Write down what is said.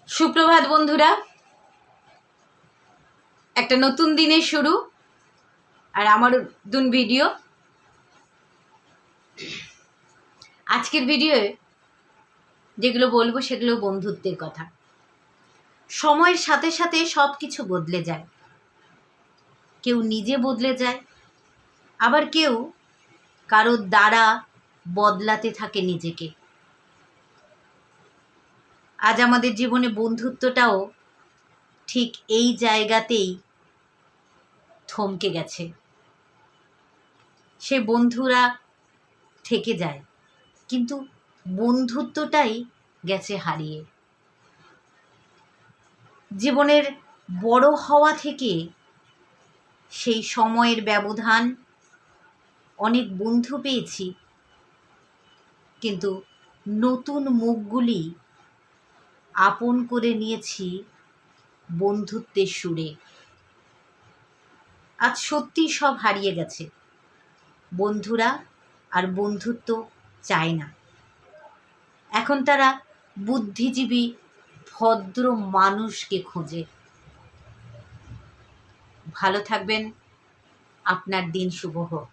সুপ্রভাত বন্ধুরা, একটা নতুন দিনের শুরু আর আমার নতুন ভিডিও। আজকের ভিডিওয়ে যেগুলো বলবো সেগুলো বন্ধুত্বের কথা। সময়ের সাথে সাথে সব কিছু বদলে যায়। কেউ নিজে বদলে যায়, আবার কেউ কারোর দ্বারা বদলাতে থাকে নিজেকে। আজ আমাদের জীবনে বন্ধুত্বটাও ঠিক এই জায়গাতেই থমকে গেছে। সে বন্ধুরা থেকে যায়, কিন্তু বন্ধুত্বটাই গেছে হারিয়ে। জীবনের বড় হওয়া থেকে সেই সময়ের ব্যবধান, অনেক বন্ধু পেয়েছি, কিন্তু নতুন মুখগুলি আপন করে নিয়েছি বন্ধুত্বের সুরে। আজ সত্যি সব হারিয়ে গেছে। বন্ধুরা আর বন্ধুত্ব চায় না। এখন তারা বুদ্ধিজীবী ভদ্র মানুষকে খোঁজে। ভালো থাকবেন, আপনার দিন শুভ হোক।